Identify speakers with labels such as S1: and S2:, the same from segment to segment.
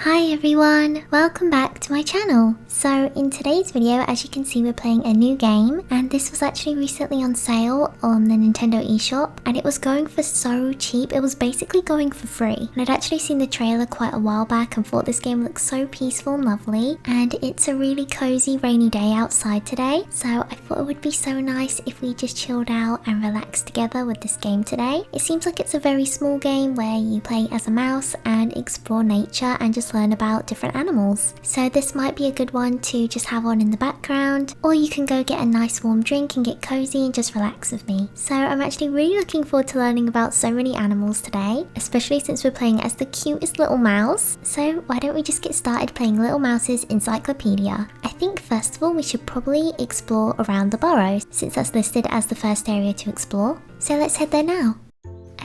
S1: Hi everyone, welcome back to my channel. So in today's video, as you can see, we're playing a new game, and this was actually recently on sale on the Nintendo eShop, and it was going for so cheap. It was basically going for free. And I'd actually seen the trailer quite a while back and thought this game looked so peaceful and lovely, and it's a really cozy rainy day outside today, so I thought it would be so nice if we just chilled out and relaxed together with this game today. It seems like it's a very small game where you play as a mouse and explore nature and just learn about different animals. So this might be a good one to just have on in the background, or you can go get a nice warm drink and get cozy and just relax with me. So I'm actually really looking forward to learning about so many animals today, especially since we're playing as the cutest little mouse. So why don't we just get started playing Little Mouse's Encyclopedia? I think first of all we should probably explore around the Burrow, since that's listed as the first area to explore. So let's head there now.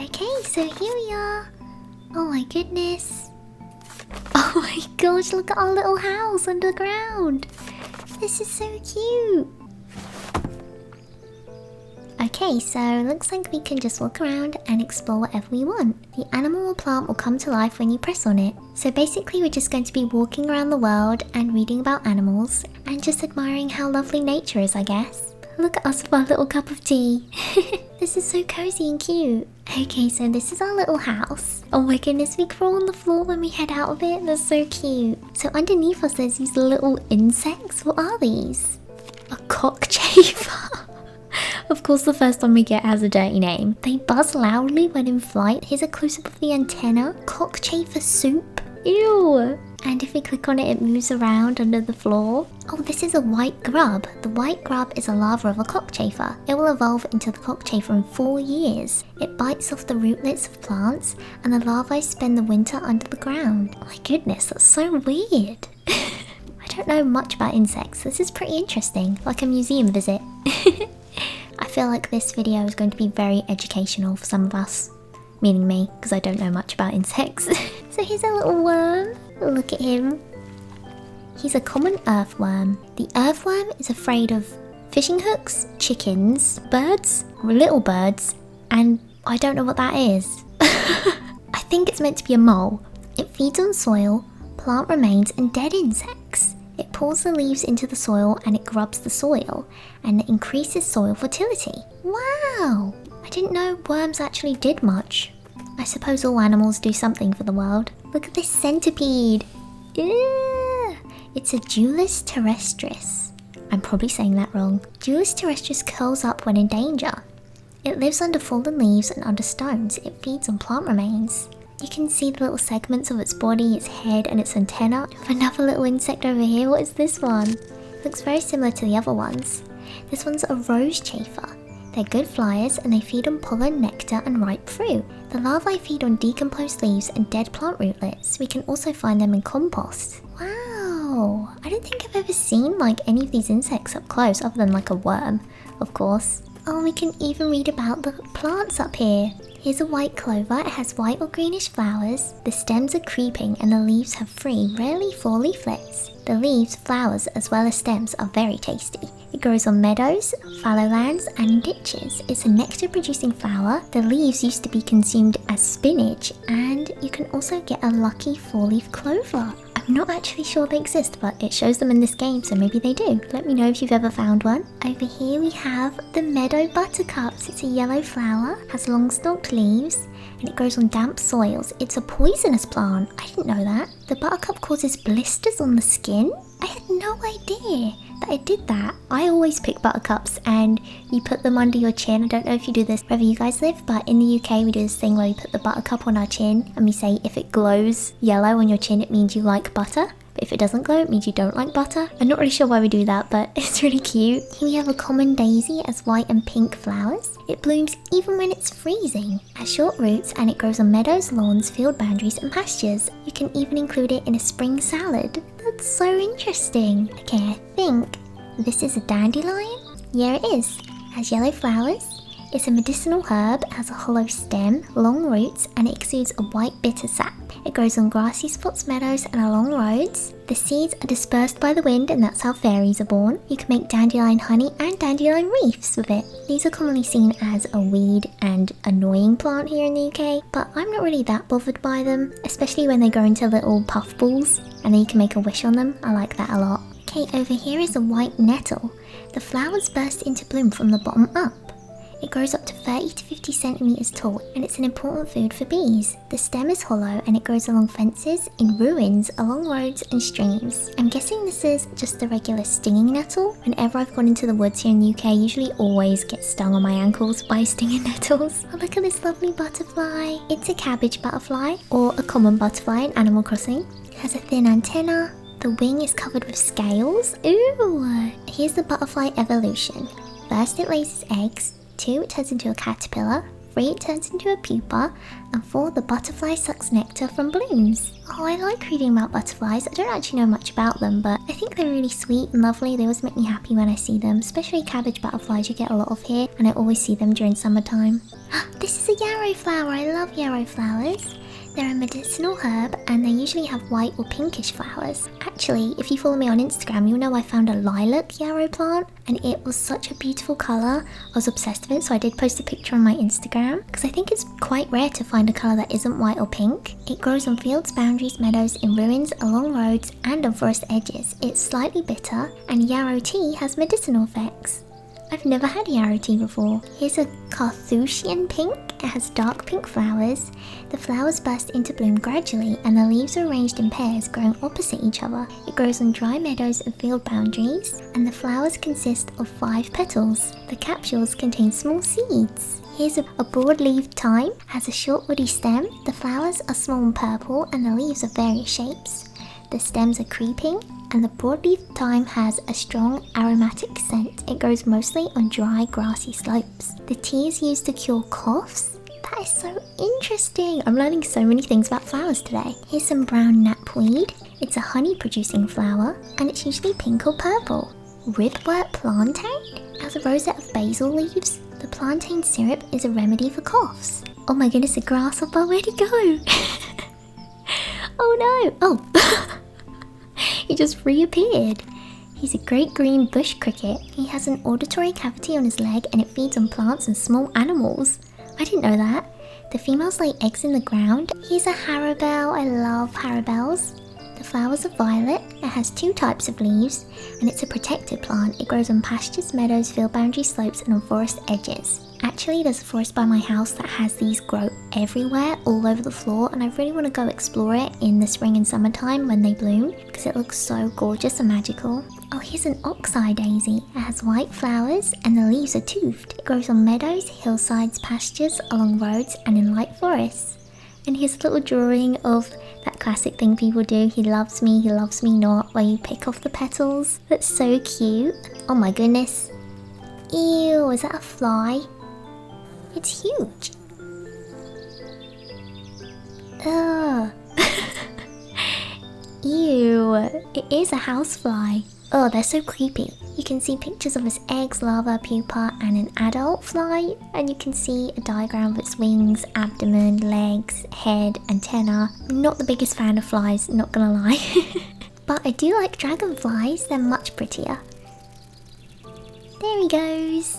S1: Okay, so here we are. Oh my goodness. Oh my gosh, look at our little house underground. This is so cute. Okay, so looks like we can just walk around and explore whatever we want. The animal or plant will come to life when you press on it. So basically we're just going to be walking around the world and reading about animals and just admiring how lovely nature is, I guess. Look at us with our little cup of tea. This is so cozy and cute. Okay, so this is our little house. Oh my goodness, we crawl on the floor when we head out of it. That's so cute. So underneath us there's these little insects. What are these? A cockchafer. Of course the first one we get has a dirty name. They buzz loudly when in flight. Here's a close-up of the antenna. Cockchafer soup. Ew. And if we click on it, it moves around under the floor. Oh, this is a white grub. The white grub is a larva of a cockchafer. It will evolve into the cockchafer in 4 years. It bites off the rootlets of plants, and the larvae spend the winter under the ground. Oh my goodness, that's so weird. I don't know much about insects. This is pretty interesting, like a museum visit. I feel like this video is going to be very educational for some of us. Meaning me, because I don't know much about insects. So here's a little worm. Look at him. He's a common earthworm. The earthworm is afraid of fishing hooks, chickens, birds, little birds, and I don't know what that is. I think it's meant to be a mole. It feeds on soil, plant remains, and dead insects. It pulls the leaves into the soil and it grubs the soil, and it increases soil fertility. Wow! I didn't know worms actually did much. I suppose all animals do something for the world. Look at this centipede. Ew. It's a Dulis terrestris. I'm probably saying that wrong. Dulis terrestris curls up when in danger. It lives under fallen leaves and under stones. It feeds on plant remains. You can see the little segments of its body, its head and its antenna. We have another little insect over here. What is this one? Looks very similar to the other ones. This one's a rose chafer. They're good flyers and they feed on pollen, nectar and ripe fruit. The larvae feed on decomposed leaves and dead plant rootlets. We can also find them in compost. Wow! I don't think I've ever seen like any of these insects up close other than like a worm, of course. Oh, we can even read about the plants up here. Here's a white clover. It has white or greenish flowers. The stems are creeping and the leaves have 3, rarely 4 leaflets. The leaves, flowers, as well as stems are very tasty. It grows on meadows, fallow lands, and in ditches. It's a nectar-producing flower. The leaves used to be consumed as spinach, and you can also get a lucky 4-leaf clover. I'm not actually sure they exist, but it shows them in this game, so maybe they do. Let me know if you've ever found one. Over here we have the meadow buttercups. It's a yellow flower, has long-stalked leaves, and it grows on damp soils. It's a poisonous plant. I didn't know that. The buttercup causes blisters on the skin. I had no idea that it did that. I always pick buttercups and you put them under your chin. I don't know if you do this wherever you guys live, but in the UK we do this thing where we put the buttercup on our chin and we say if it glows yellow on your chin it means you like butter. But if it doesn't glow, it means you don't like butter. I'm not really sure why we do that, but it's really cute. Here we have a common daisy as white and pink flowers. It blooms even when it's freezing. It has short roots and it grows on meadows, lawns, field boundaries and pastures. You can even include it in a spring salad. That's so interesting. Okay, I think this is a dandelion. Yeah, it is. It has yellow flowers. It's a medicinal herb, has a hollow stem, long roots, and it exudes a white bitter sap. It grows on grassy spots, meadows and along roads. The seeds are dispersed by the wind and that's how fairies are born. You can make dandelion honey and dandelion wreaths with it. These are commonly seen as a weed and annoying plant here in the UK, but I'm not really that bothered by them, especially when they grow into little puff balls and then you can make a wish on them. I like that a lot. Okay, over here is a white nettle. The flowers burst into bloom from the bottom up. It grows up to 30 to 50 centimeters tall and it's an important food for bees. The stem is hollow and it grows along fences, in ruins, along roads and streams. I'm guessing this is just the regular stinging nettle. Whenever I've gone into the woods here in the UK, I usually always get stung on my ankles by stinging nettles. Oh, look at this lovely butterfly. It's a cabbage butterfly, or a common butterfly in Animal Crossing. It has a thin antenna. The wing is covered with scales. Ooh! Here's the butterfly evolution. First it lays its eggs. 2, it turns into a caterpillar. 3, it turns into a pupa. And 4, the butterfly sucks nectar from blooms. Oh, I like reading about butterflies. I don't actually know much about them, but I think they're really sweet and lovely. They always make me happy when I see them, especially cabbage butterflies you get a lot of here, and I always see them during summertime. This is a yarrow flower. I love yarrow flowers. They're a medicinal herb and they usually have white or pinkish flowers. Actually, if you follow me on Instagram, you'll know I found a lilac yarrow plant and it was such a beautiful colour. I was obsessed with it, so I did post a picture on my Instagram because I think it's quite rare to find a colour that isn't white or pink. It grows on fields, boundaries, meadows, in ruins, along roads and on forest edges. It's slightly bitter and yarrow tea has medicinal effects. I've never had yarrow tea before. Here's a Carthusian pink. It has dark pink flowers. The flowers burst into bloom gradually and the leaves are arranged in pairs growing opposite each other. It grows on dry meadows and field boundaries and the flowers consist of 5 petals. The capsules contain small seeds. Here's a broad-leaved thyme. It has a short woody stem. The flowers are small and purple and the leaves are various shapes. The stems are creeping and the broadleaf thyme has a strong aromatic scent. It grows mostly on dry grassy slopes. The tea is used to cure coughs. That is so interesting. I'm learning so many things about flowers today. Here's some brown knapweed. It's a honey producing flower and it's usually pink or purple. Ribwort plantain has a rosette of basil leaves. The plantain syrup is a remedy for coughs. Oh my goodness, a grasshopper, where'd he go? Oh no! Oh! He just reappeared. He's a great green bush cricket. He has an auditory cavity on his leg and it feeds on plants and small animals. I didn't know that. The females lay eggs in the ground. He's a harebell. I love harebells. The flowers are violet. It has 2 types of leaves and it's a protected plant. It grows on pastures, meadows, field boundary slopes and on forest edges. Actually, there's a forest by my house that has these grow everywhere, all over the floor, and I really want to go explore it in the spring and summertime when they bloom because it looks so gorgeous and magical. Oh, here's an oxeye daisy. It has white flowers and the leaves are toothed. It grows on meadows, hillsides, pastures, along roads and in light forests. And here's a little drawing of that classic thing people do, he loves me not, where you pick off the petals. That's so cute. Oh my goodness. Ew, is that a fly? It's huge. Ugh. Ew, it is a housefly. Oh, they're so creepy. You can see pictures of its eggs, larva, pupa, and an adult fly. And you can see a diagram of its wings, abdomen, legs, head, antenna. I'm not the biggest fan of flies, not gonna lie. But I do like dragonflies, they're much prettier. There he goes.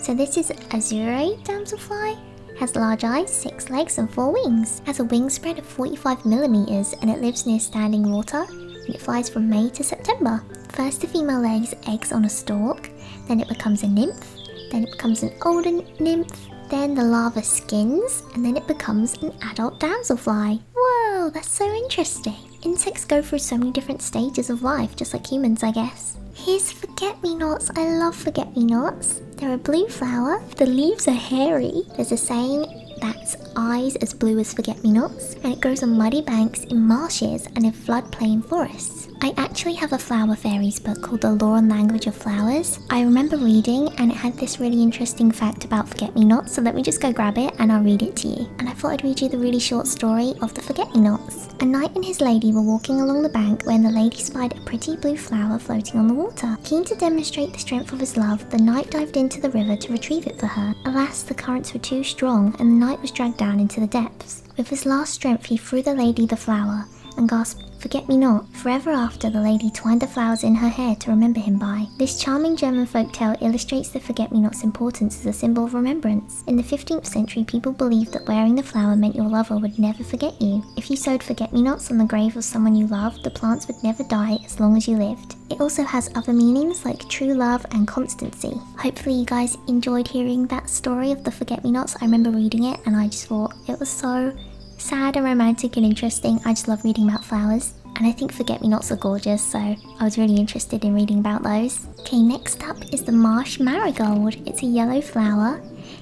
S1: So this is Azure damselfly. Has large eyes, 6 legs and 4 wings. Has a wingspread of 45 millimeters and it lives near standing water. And it flies from May to September. First the female lays eggs on a stalk, then it becomes a nymph, then it becomes an older nymph, then the larva skins, and then it becomes an adult damselfly. Whoa, that's so interesting. Insects go through so many different stages of life, just like humans, I guess. Here's forget-me-nots. I love forget-me-nots. They're a blue flower. The leaves are hairy. There's a saying that's eyes as blue as forget-me-nots, and it grows on muddy banks in marshes and in floodplain forests. I actually have a flower fairies book called The Law and Language of Flowers. I remember reading and it had this really interesting fact about forget-me-nots, so let me just go grab it and I'll read it to you. And I thought I'd read you the really short story of the forget-me-nots. A knight and his lady were walking along the bank when the lady spied a pretty blue flower floating on the water. Keen to demonstrate the strength of his love, the knight dived into the river to retrieve it for her. Alas, the currents were too strong and the knight was dragged down into the depths. With his last strength, he threw the lady the flower and gasped, "Forget-me-not." Forever after, the lady twined the flowers in her hair to remember him by. This charming German folktale illustrates the forget-me-not's importance as a symbol of remembrance. In the 15th century, people believed that wearing the flower meant your lover would never forget you. If you sowed forget-me-nots on the grave of someone you loved, the plants would never die as long as you lived. It also has other meanings like true love and constancy. Hopefully you guys enjoyed hearing that story of the forget-me-nots. I remember reading it and I just thought it was so sad and romantic and interesting. I just love reading about flowers, and I think forget-me-nots are gorgeous, so I was really interested in reading about those. Okay, next up is the marsh marigold. It's a yellow flower.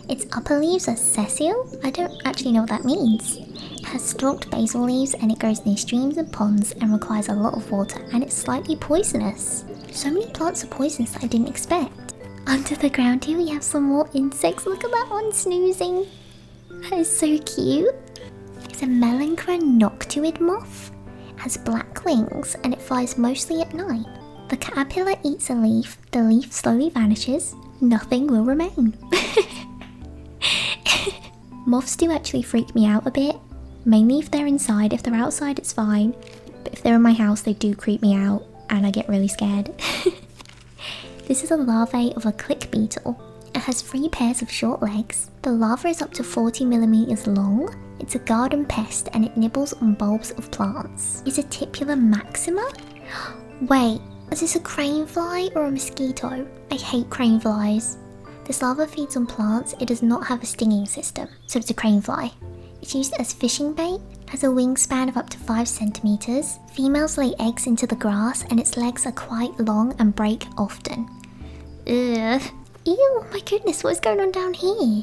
S1: Its upper leaves are sessile. I don't actually know what that means. It has stalked basal leaves and it grows near streams and ponds and requires a lot of water, and it's slightly poisonous. So many plants are poisonous that I didn't expect. Under the ground here we have some more insects. Look at that one snoozing. That is so cute. It's a Melancra noctuid moth. It has black wings and it flies mostly at night. The caterpillar eats a leaf, the leaf slowly vanishes, nothing will remain. Moths do actually freak me out a bit, mainly if they're inside. If they're outside it's fine, but if they're in my house they do creep me out and I get really scared. This is a larvae of a click beetle. It has 3 pairs of short legs. The larva is up to 40 millimeters long. It's a garden pest and it nibbles on bulbs of plants. Is it Tipula maxima? Wait, is this a crane fly or a mosquito? I hate crane flies. This larva feeds on plants. It does not have a stinging system, so it's a crane fly. It's used as fishing bait, has a wingspan of up to 5 centimeters. Females lay eggs into the grass and its legs are quite long and break often. Ugh. Ew, my goodness, what is going on down here?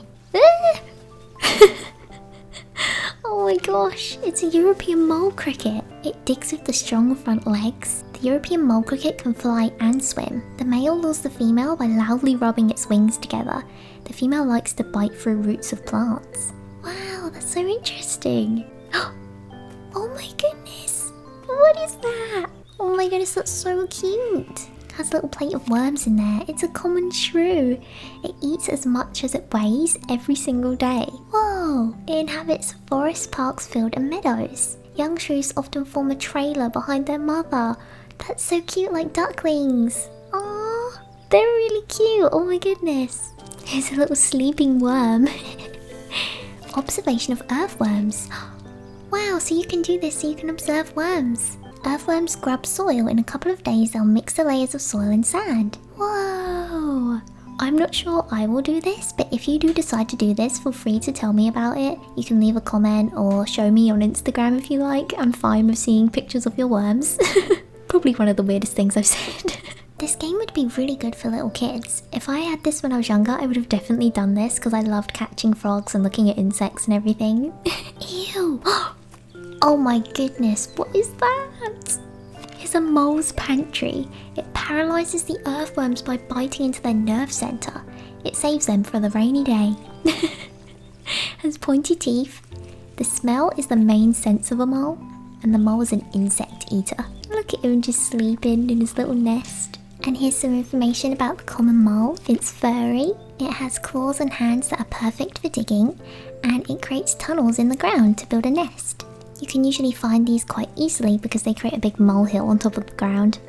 S1: Oh my gosh, it's a European mole cricket. It digs with the strong front legs. The European mole cricket can fly and swim. The male lures the female by loudly rubbing its wings together. The female likes to bite through roots of plants. Wow, that's so interesting. Oh my goodness, what is that? Oh my goodness, that's so cute. Has a little plate of worms in there. It's a common shrew. It eats as much as it weighs every single day. Whoa! It inhabits forests, parks, fields and meadows. Young shrews often form a trailer behind their mother. That's so cute, like ducklings. Aww, they're really cute. Oh my goodness. Here's a little sleeping worm. Observation of earthworms. Wow, so you can do this so you can observe worms. Earthworms grub soil. In a couple of days they'll mix the layers of soil and sand. Whoa! I'm not sure I will do this, but if you do decide to do this, feel free to tell me about it. You can leave a comment or show me on Instagram if you like. I'm fine with seeing pictures of your worms. Probably one of the weirdest things I've said. This game would be really good for little kids. If I had this when I was younger, I would have definitely done this because I loved catching frogs and looking at insects and everything. Ew! Oh my goodness, what is that? It's a mole's pantry. It paralyzes the earthworms by biting into their nerve center. It saves them for the rainy day. Has pointy teeth. The smell is the main sense of a mole, and the mole is an insect eater. Look at him just sleeping in his little nest. And here's some information about the common mole. It's furry. It has claws and hands that are perfect for digging, and it creates tunnels in the ground to build a nest. You can usually find these quite easily because they create a big molehill on top of the ground.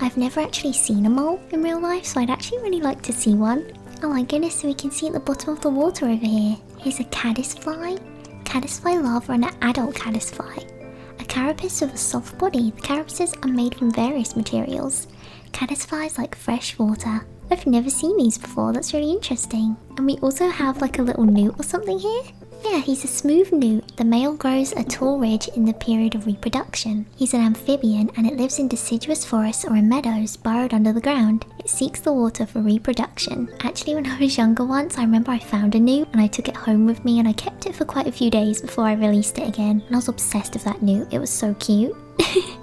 S1: I've never actually seen a mole in real life, so I'd actually really like to see one. Oh my goodness, so we can see at the bottom of the water over here. Here's a caddisfly. Caddisfly larva and an adult caddisfly. A carapace with a soft body. The carapaces are made from various materials. Caddisflies like fresh water. I've never seen these before, that's really interesting. And we also have like a little newt or something here. Yeah, he's a smooth newt. The male grows a tall ridge in the period of reproduction. He's an amphibian and it lives in deciduous forests or in meadows burrowed under the ground. It seeks the water for reproduction. Actually, when I was younger once, I remember I found a newt and I took it home with me and I kept it for quite a few days before I released it again. And I was obsessed with that newt. It was so cute.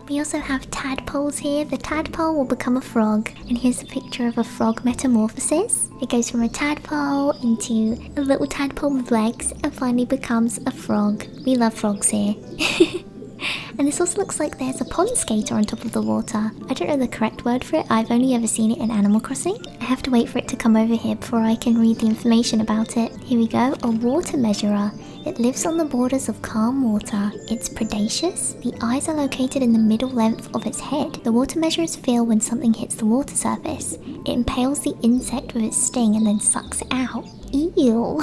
S1: We also have tadpoles here. The tadpole will become a frog, and here's a picture of a frog metamorphosis. It goes from a tadpole into a little tadpole with legs and finally becomes a frog. We love frogs here. And this also looks like there's a pond skater on top of the water. I don't know the correct word for it, I've only ever seen it in Animal Crossing. I have to wait for it to come over here before I can read the information about it. Here we go, a water measurer. It lives on the borders of calm water. It's predaceous. The eyes are located in the middle length of its head. The water measurers feel when something hits the water surface. It impales the insect with its sting and then sucks it out. Ew.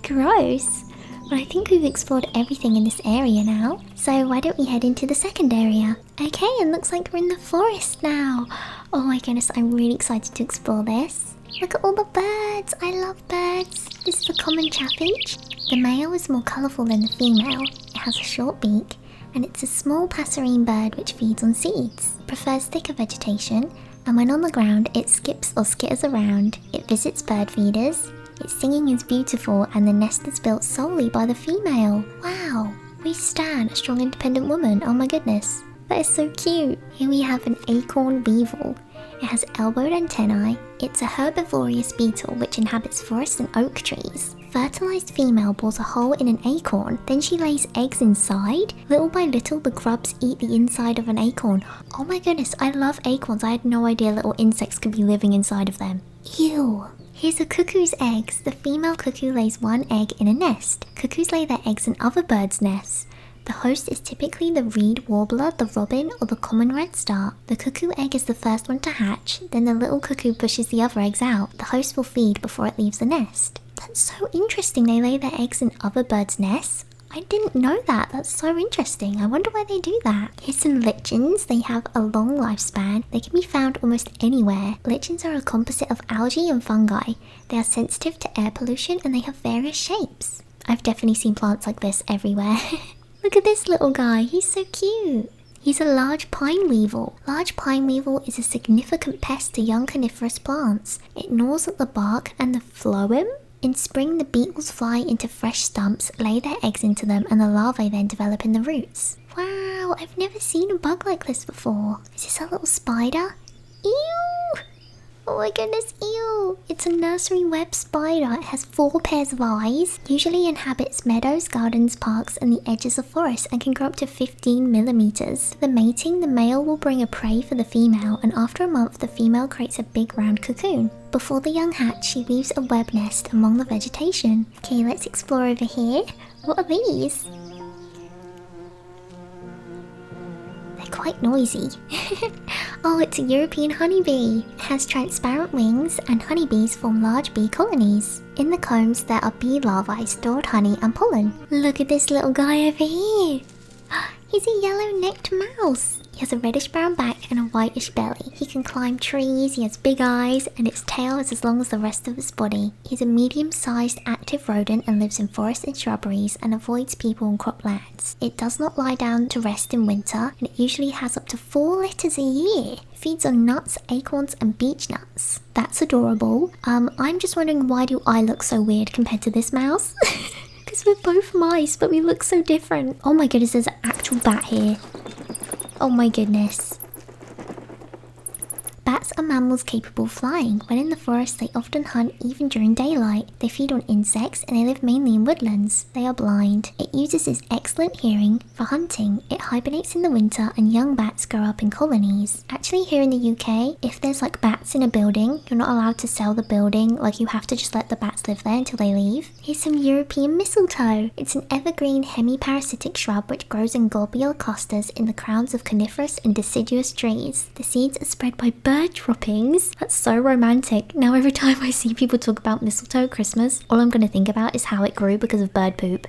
S1: Gross. But I think we've explored everything in this area now. So why don't we head into the second area? Okay, and looks like we're in the forest now. Oh my goodness, I'm really excited to explore this. Look at all the birds. I love birds. This is a common chaffinch. The male is more colourful than the female. It has a short beak, and it's a small passerine bird which feeds on seeds. It prefers thicker vegetation, and when on the ground, it skips or skitters around. It visits bird feeders. Its singing is beautiful, and the nest is built solely by the female. Wow, we stan a strong independent woman. Oh my goodness, that is so cute. Here we have an acorn weevil. It has elbowed antennae. It's a herbivorous beetle which inhabits forests and oak trees. Fertilized female bores a hole in an acorn, then she lays eggs inside. Little by little, the grubs eat the inside of an acorn. Oh my goodness, I love acorns. I had no idea little insects could be living inside of them. Ew. Here's a cuckoo's eggs. The female cuckoo lays one egg in a nest. Cuckoos lay their eggs in other birds' nests. The host is typically the reed warbler, the robin, or the common redstart. The cuckoo egg is the first one to hatch, then the little cuckoo pushes the other eggs out. The host will feed before it leaves the nest. That's so interesting, they lay their eggs in other birds' nests. I didn't know that, that's so interesting. I wonder why they do that. Here's some lichens. They have a long lifespan. They can be found almost anywhere. Lichens are a composite of algae and fungi. They are sensitive to air pollution and they have various shapes. I've definitely seen plants like this everywhere. Look at this little guy, he's so cute. He's a large pine weevil. Large pine weevil is a significant pest to young coniferous plants. It gnaws at the bark and the phloem. In spring, the beetles fly into fresh stumps, lay their eggs into them, and the larvae then develop in the roots. Wow, I've never seen a bug like this before. Is this a little spider? Ew! Oh my goodness, ew! It's a nursery web spider. It has 4 pairs of eyes. Usually inhabits meadows, gardens, parks, and the edges of forests and can grow up to 15 millimeters. For mating, the male will bring a prey for the female, and after a month, the female creates a big round cocoon. Before the young hatch, she weaves a web nest among the vegetation. Okay, let's explore over here. What are these? They're quite noisy. Oh, it's a European honeybee. It has transparent wings, and honeybees form large bee colonies. In the combs, there are bee larvae stored honey and pollen. Look at this little guy over here. He's a yellow-necked mouse. He has a reddish-brown back and a whitish belly. He can climb trees, he has big eyes, and its tail is as long as the rest of his body. He's a medium-sized active rodent and lives in forests and shrubberies and avoids people and croplands. It does not lie down to rest in winter, and it usually has up to 4 litters a year. It feeds on nuts, acorns, and beech nuts. That's adorable. I'm just wondering, why do I look so weird compared to this mouse? Because we're both mice, but we look so different. Oh my goodness, there's an actual bat here. Oh my goodness. Bats are mammals capable of flying. When in the forest, they often hunt even during daylight. They feed on insects and they live mainly in woodlands. They are blind. It uses its excellent hearing for hunting. It hibernates in the winter and young bats grow up in colonies. Actually, here in the UK, if there's like bats in a building, you're not allowed to sell the building. Like, you have to just let the bats live there until they leave. Here's some European mistletoe. It's an evergreen hemiparasitic shrub which grows in globular clusters in the crowns of coniferous and deciduous trees. The seeds are spread by bird droppings. That's so romantic. Now every time I see people talk about mistletoe at Christmas, all I'm going to think about is how it grew because of bird poop.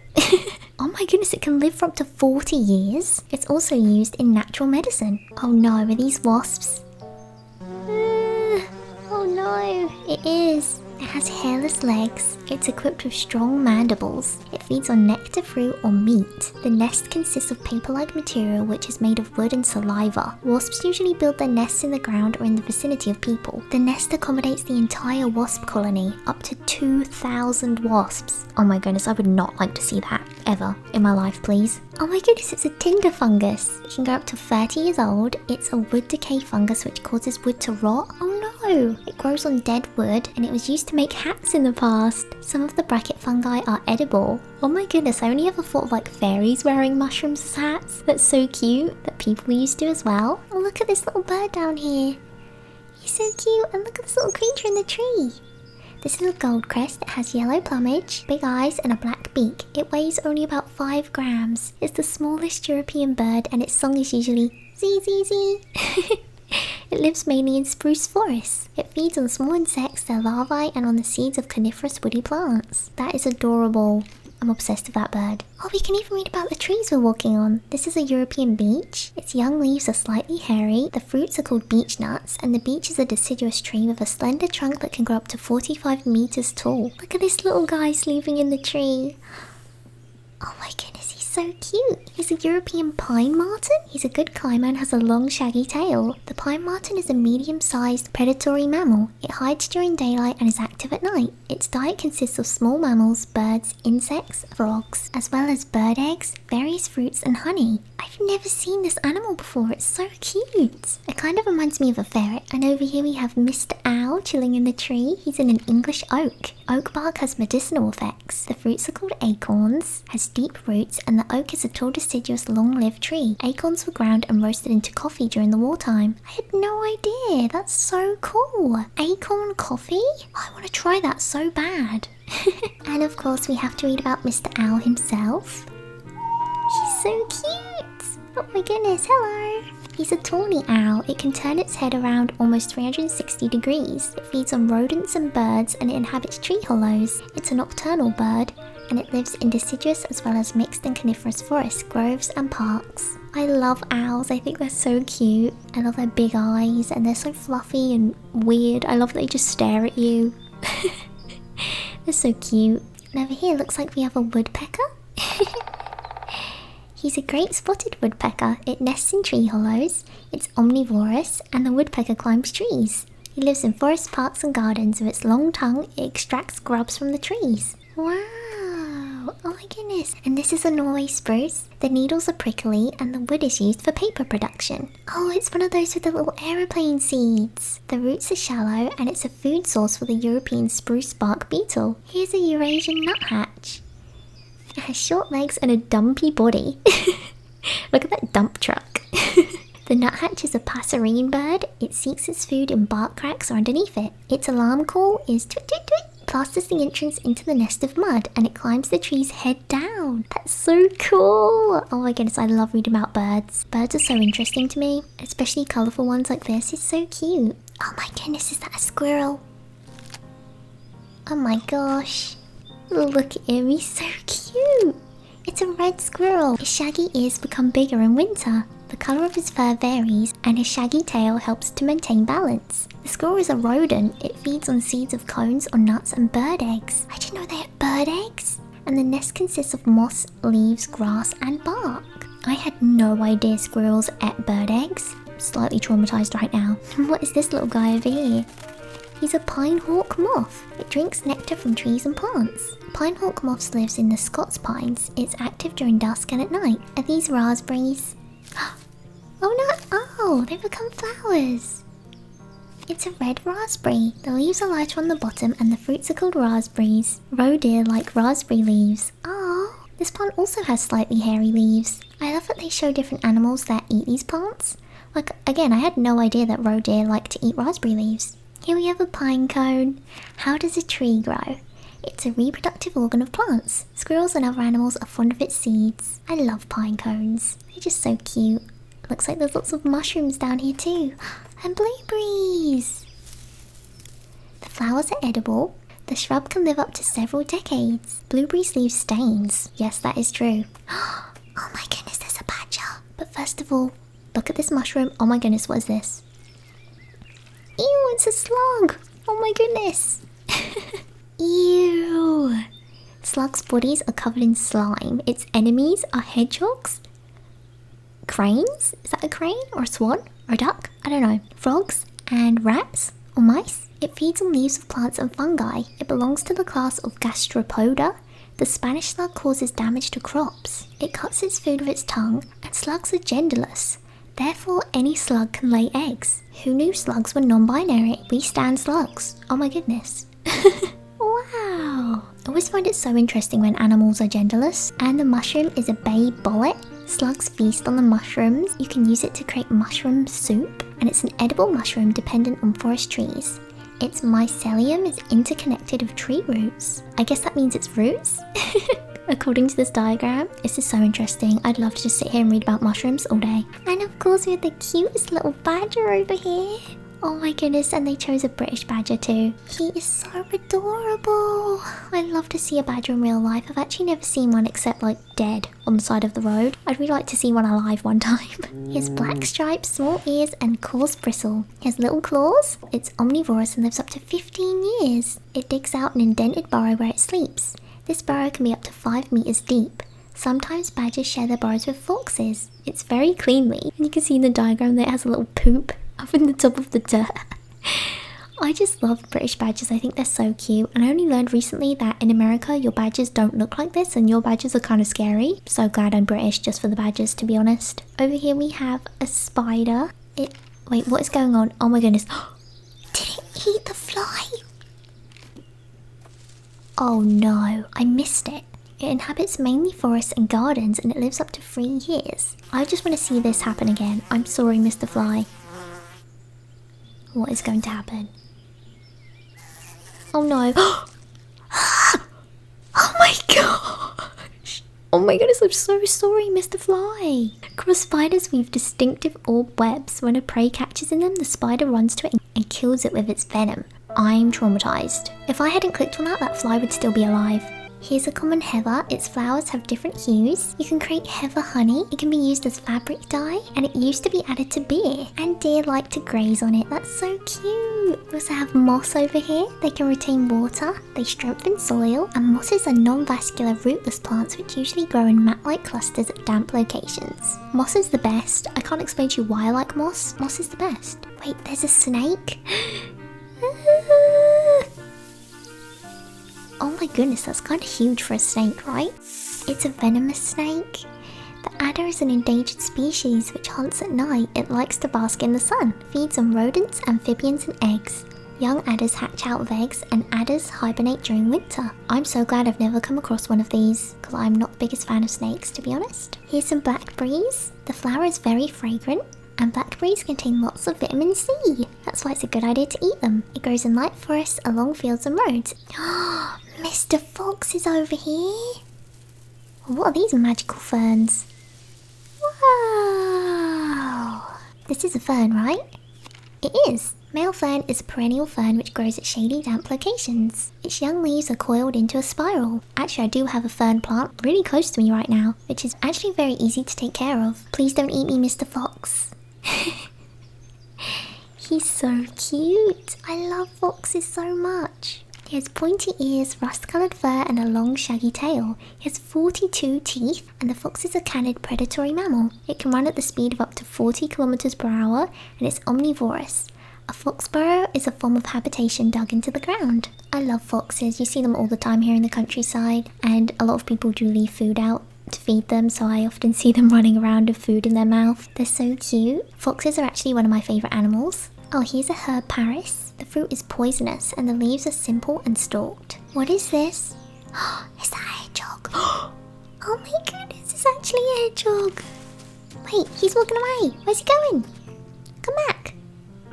S1: Oh my goodness, it can live for up to 40 years. It's also used in natural medicine. Oh no, are these wasps? Oh no, it is. It has hairless legs. It's equipped with strong mandibles. It feeds on nectar, fruit, or meat. The nest consists of paper-like material which is made of wood and saliva. Wasps usually build their nests in the ground or in the vicinity of people. The nest accommodates the entire wasp colony, up to 2,000 wasps. Oh my goodness, I would not like to see that, ever, in my life, please. Oh my goodness, it's a tinder fungus. It can grow up to 30 years old. It's a wood decay fungus which causes wood to rot. Oh no! No! It grows on dead wood and it was used to make hats in the past. Some of the bracket fungi are edible. Oh my goodness, I only ever thought of like fairies wearing mushrooms as hats. That's so cute that people used to as well. Oh, look at this little bird down here. He's so cute, and look at this little creature in the tree. This is a gold crest. It has yellow plumage, big eyes and a black beak. It weighs only about 5 grams. It's the smallest European bird and its song is usually zee zee zee. It lives mainly in spruce forests. It feeds on small insects, their larvae, and on the seeds of coniferous woody plants. That is adorable. I'm obsessed with that bird. Oh, we can even read about the trees we're walking on. This is a European beech. Its young leaves are slightly hairy. The fruits are called beech nuts, and the beech is a deciduous tree with a slender trunk that can grow up to 45 meters tall. Look at this little guy sleeping in the tree. Oh my goodness, he's so cute. He's a European pine marten. He's a good climber and has a long shaggy tail. The pine marten is a medium-sized predatory mammal. It hides during daylight and is active at night. Its diet consists of small mammals, birds, insects, frogs, as well as bird eggs, various fruits and honey. I've never seen this animal before. It's so cute. It kind of reminds me of a ferret. And over here we have Mr. Owl chilling in the tree. He's in an English oak. Oak bark has medicinal effects. The fruits are called acorns, has deep roots, and the oak is a tall deciduous long-lived tree. Acorns were ground and roasted into coffee during the wartime. I had no idea. That's so cool. Acorn coffee? I want to try that so bad. And of course we have to read about Mr. Owl himself. He's so cute. Oh my goodness, hello. He's a tawny owl. It can turn its head around almost 360 degrees. It feeds on rodents and birds and it inhabits tree hollows. It's a nocturnal bird and it lives in deciduous as well as mixed and coniferous forests, groves and parks. I love owls. I think they're so cute. I love their big eyes and they're so fluffy and weird. I love that they just stare at you. They're so cute. And over here looks like we have a woodpecker. He's a great spotted woodpecker. It nests in tree hollows, it's omnivorous, and the woodpecker climbs trees. He lives in forests, parks and gardens. With its long tongue, it extracts grubs from the trees. Wow! Oh my goodness. And this is a Norway spruce. The needles are prickly and the wood is used for paper production. Oh, it's one of those with the little aeroplane seeds. The roots are shallow and it's a food source for the European spruce bark beetle. Here's a Eurasian nuthatch. It has short legs and a dumpy body. Look at that dump truck. The nuthatch is a passerine bird. It seeks its food in bark cracks or underneath it. Its alarm call is tweet tweet tweet. Plasters the entrance into the nest of mud and it climbs the trees head down. That's so cool. Oh my goodness, I love reading about birds. Birds are so interesting to me, especially colourful ones like this. It's so cute. Oh my goodness, is that a squirrel? Oh my gosh. Look at him, he's so cute. It's a red squirrel. His shaggy ears become bigger in winter. The colour of his fur varies and his shaggy tail helps to maintain balance. The squirrel is a rodent. It feeds on seeds of cones or nuts and bird eggs. I didn't know they had bird eggs. And the nest consists of moss, leaves, grass and bark. I had no idea squirrels ate bird eggs. I'm slightly traumatised right now. What is this little guy over here? He's a pine hawk moth. It drinks nectar from trees and plants. Pine hawk moths lives in the Scots pines. It's active during dusk and at night. Are these raspberries? Oh no! Oh, they've become flowers. It's a red raspberry. The leaves are lighter on the bottom and the fruits are called raspberries. Roe deer like raspberry leaves. Oh, this plant also has slightly hairy leaves. I love that they show different animals that eat these plants. Like, again, I had no idea that roe deer like to eat raspberry leaves. Here we have a pine cone. How does a tree grow? It's a reproductive organ of plants. Squirrels and other animals are fond of its seeds. I love pine cones. They're just so cute. Looks like there's lots of mushrooms down here too. And blueberries! The flowers are edible. The shrub can live up to several decades. Blueberries leave stains. Yes, that is true. Oh my goodness, there's a badger. But first of all, look at this mushroom. Oh my goodness, what is this? Ew, it's a slug! Oh my goodness! Ew! Slugs' bodies are covered in slime. Its enemies are hedgehogs, cranes? Is that a crane or a swan or a duck? I don't know. Frogs and rats or mice. It feeds on leaves of plants and fungi. It belongs to the class of gastropoda. The Spanish slug causes damage to crops. It cuts its food with its tongue, and slugs are genderless. Therefore, any slug can lay eggs. Who knew slugs were non-binary? We stand slugs. Oh my goodness. Wow. I always find it so interesting when animals are genderless. And the mushroom is a bay bollet. Slugs feast on the mushrooms. You can use it to create mushroom soup. And it's an edible mushroom dependent on forest trees. Its mycelium is interconnected with tree roots. I guess that means it's roots? According to this diagram. This is so interesting. I'd love to just sit here and read about mushrooms all day. And of course we have the cutest little badger over here. Oh my goodness, and they chose a British badger too. He is so adorable. I'd love to see a badger in real life. I've actually never seen one except like dead on the side of the road. I'd really like to see one alive one time. He has black stripes, small ears and coarse bristle. He has little claws. It's omnivorous and lives up to 15 years. It digs out an indented burrow where it sleeps. This burrow can be up to 5 meters deep. Sometimes badgers share their burrows with foxes. It's very cleanly. And you can see in the diagram that it has a little poop up in the top of the dirt. I just love British badgers. I think they're so cute. And I only learned recently that in America, your badgers don't look like this and your badgers are kind of scary. So glad I'm British just for the badgers, to be honest. Over here we have a spider. Wait, what is going on? Oh my goodness. Did it eat the fly? Oh no, I missed it. It inhabits mainly forests and gardens and it lives up to 3 years. I just want to see this happen again. I'm sorry, Mr. Fly. What is going to happen? Oh no. Oh my gosh. Oh my goodness, I'm so sorry, Mr. Fly. Cross spiders weave distinctive orb webs. When a prey catches in them, the spider runs to it and kills it with its venom. I'm traumatized. If I hadn't clicked on that, that fly would still be alive. Here's a common heather. Its flowers have different hues. You can create heather honey. It can be used as fabric dye, and it used to be added to beer. And deer like to graze on it. That's so cute. We also have moss over here. They can retain water. They strengthen soil. And mosses are non-vascular rootless plants which usually grow in mat-like clusters at damp locations. Moss is the best. I can't explain to you why I like moss. Moss is the best. Wait, there's a snake? Oh my goodness, that's kind of huge for a snake, right? It's a venomous snake. The adder is an endangered species which hunts at night. It likes to bask in the sun, feeds on rodents, amphibians and eggs. Young adders hatch out of eggs and adders hibernate during winter. I'm so glad I've never come across one of these because I'm not the biggest fan of snakes, to be honest. Here's some blackberries. The flower is very fragrant. And blackberries contain lots of vitamin C. That's why it's a good idea to eat them. It grows in light forests along fields and roads. Mr. Fox is over here. What are these magical ferns? Wow. This is a fern, right? It is. Male fern is a perennial fern which grows at shady, damp locations. Its young leaves are coiled into a spiral. Actually, I do have a fern plant really close to me right now, which is actually very easy to take care of. Please don't eat me, Mr. Fox. He's so cute. I love foxes so much. He has pointy ears, rust-coloured fur and a long shaggy tail. He has 42 teeth and the fox is a canid predatory mammal. It can run at the speed of up to 40 kilometers per hour and it's omnivorous. A fox burrow is a form of habitation dug into the ground. I love foxes. You see them all the time here in the countryside and a lot of people do leave food out to feed them, so I often see them running around with food in their mouth. They're so cute. Foxes are actually one of my favourite animals. Oh, here's a herb Paris. The fruit is poisonous and the leaves are simple and stalked. What is this? Is that a hedgehog? Oh my goodness, it's actually a hedgehog. Wait, he's walking away. Where's he going? Come back.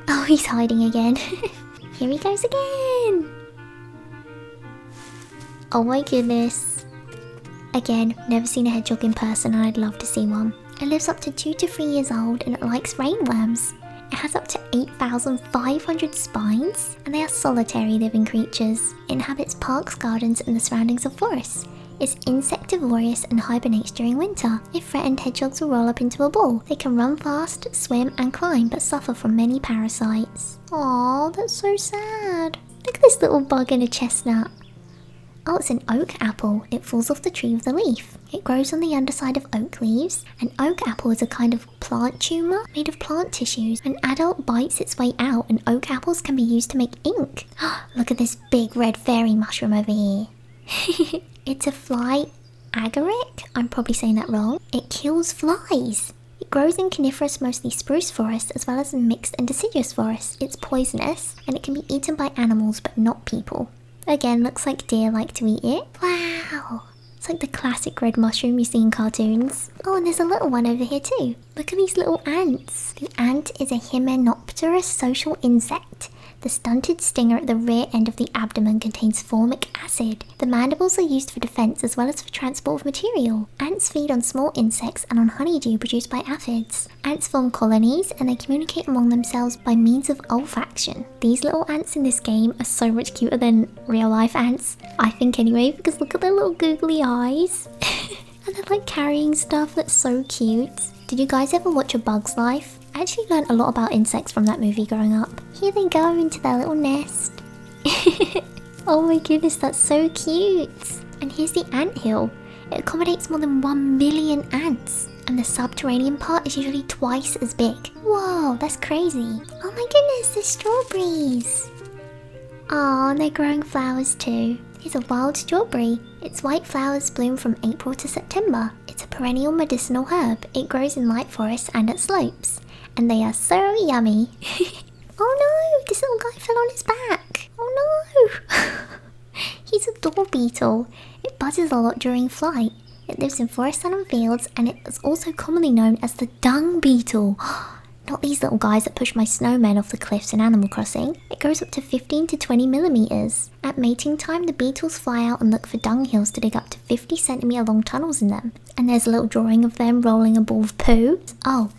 S1: Oh, he's hiding again. Here he goes again. Oh my goodness. Again, never seen a hedgehog in person and I'd love to see one. It lives up to 2 to 3 years old and it likes rainworms. It has up to 8,500 spines and they are solitary living creatures. It inhabits parks, gardens and the surroundings of forests. It's insectivorous and hibernates during winter. If threatened, hedgehogs will roll up into a ball. They can run fast, swim and climb but suffer from many parasites. Aww, that's so sad. Look at this little bug in a chestnut. Oh, it's an oak apple. It falls off the tree with a leaf. It grows on the underside of oak leaves. An oak apple is a kind of plant tumour made of plant tissues. An adult bites its way out and oak apples can be used to make ink. Look at this big red fairy mushroom over here. It's a fly agaric. I'm probably saying that wrong. It kills flies. It grows in coniferous, mostly spruce forests, as well as in mixed and deciduous forests. It's poisonous, and it can be eaten by animals but not people. Again, looks like deer like to eat it. Wow! It's like the classic red mushroom you see in cartoons. Oh, and there's a little one over here too. Look at these little ants. The ant is a hymenopterous social insect. The stunted stinger at the rear end of the abdomen contains formic acid. The mandibles are used for defense as well as for transport of material. Ants feed on small insects and on honeydew produced by aphids. Ants form colonies and they communicate among themselves by means of olfaction. These little ants in this game are so much cuter than real life ants, I think anyway, because look at their little googly eyes. And they're like carrying stuff that's so cute. Did you guys ever watch A Bug's Life? I actually learned a lot about insects from that movie growing up. Here they go into their little nest. Oh my goodness, that's so cute. And here's the anthill. It accommodates more than 1 million ants. And the subterranean part is usually twice as big. Whoa, that's crazy. Oh my goodness, there's strawberries. Oh, and they're growing flowers too. Here's a wild strawberry. Its white flowers bloom from April to September. It's a perennial medicinal herb. It grows in light forests and at slopes. And they are so yummy. Oh no, this little guy fell on his back. Oh no. He's a door beetle. It buzzes a lot during flight. It lives in forests and on fields, and it is also commonly known as the dung beetle. Not these little guys that push my snowmen off the cliffs in Animal Crossing. It grows up to 15 to 20 millimeters. At mating time, the beetles fly out and look for dung hills to dig up to 50 centimeter long tunnels in them. And there's a little drawing of them rolling a ball of poo. Oh.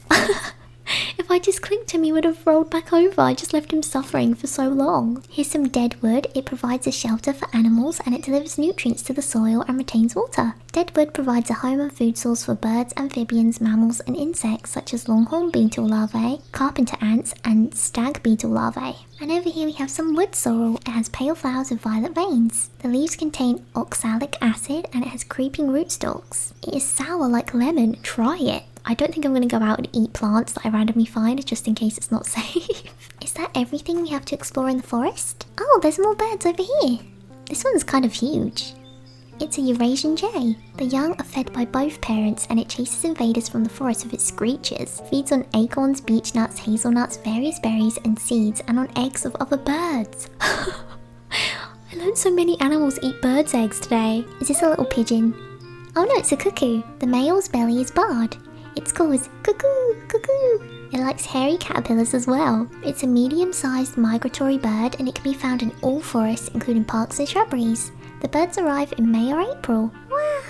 S1: If I just clicked him, he would have rolled back over. I just left him suffering for so long. Here's some dead wood. It provides a shelter for animals and it delivers nutrients to the soil and retains water. Dead wood provides a home and food source for birds, amphibians, mammals and insects such as longhorn beetle larvae, carpenter ants and stag beetle larvae. And over here we have some wood sorrel. It has pale flowers with violet veins. The leaves contain oxalic acid and it has creeping rootstocks. It is sour like lemon. Try it. I don't think I'm going to go out and eat plants that I randomly find just in case it's not safe. Is that everything we have to explore in the forest? Oh, there's more birds over here. This one's kind of huge. It's a Eurasian jay. The young are fed by both parents and it chases invaders from the forest with its screeches. Feeds on acorns, beech nuts, hazelnuts, various berries and seeds and on eggs of other birds. I learned so many animals eat birds' eggs today. Is this a little pigeon? Oh no, it's a cuckoo. The male's belly is barred. Its call is cuckoo, cuckoo. It likes hairy caterpillars as well. It's a medium-sized migratory bird and it can be found in all forests, including parks and shrubberies. The birds arrive in May or April.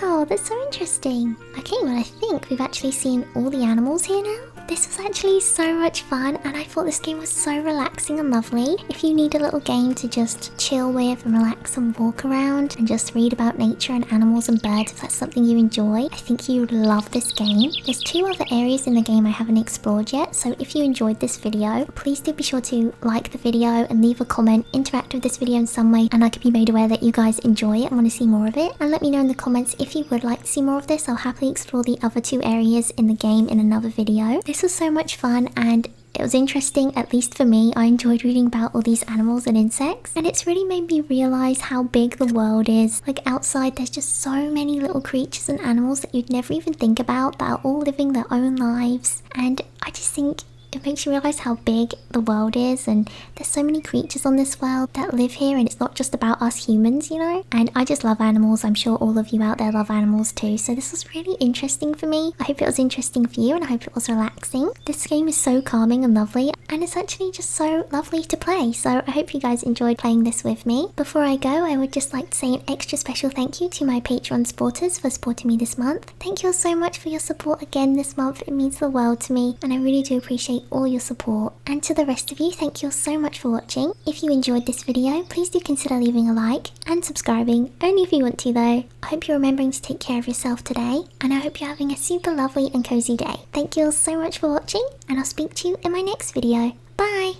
S1: Wow, that's so interesting. Okay, well I think we've actually seen all the animals here now. This was actually so much fun and I thought this game was so relaxing and lovely. If you need a little game to just chill with and relax and walk around and just read about nature and animals and birds, if that's something you enjoy, I think you would love this game. There's 2 other areas in the game I haven't explored yet, so if you enjoyed this video, please do be sure to like the video and leave a comment, interact with this video in some way, and I can be made aware that you guys enjoy it and want to see more of it. And let me know in the comments if you would like to see more of this. I'll happily explore the other 2 areas in the game in another video. This was so much fun and it was interesting, at least for me. I enjoyed reading about all these animals and insects and it's really made me realize how big the world is. Like outside there's just so many little creatures and animals that you'd never even think about that are all living their own lives, and I just think it makes you realize how big the world is and there's so many creatures on this world that live here and it's not just about us humans, you know? And I just love animals. I'm sure all of you out there love animals too. So this was really interesting for me. I hope it was interesting for you and I hope it was relaxing. This game is so calming and lovely and it's actually just so lovely to play. So I hope you guys enjoyed playing this with me. Before I go, I would just like to say an extra special thank you to my Patreon supporters for supporting me this month. Thank you all so much for your support again this month. It means the world to me and I really do appreciate all your support. And to the rest of you, thank you all so much for watching. If you enjoyed this video, please do consider leaving a like and subscribing, only if you want to though. I hope you're remembering to take care of yourself today, and I hope you're having a super lovely and cozy day. Thank you all so much for watching, and I'll speak to you in my next video. Bye!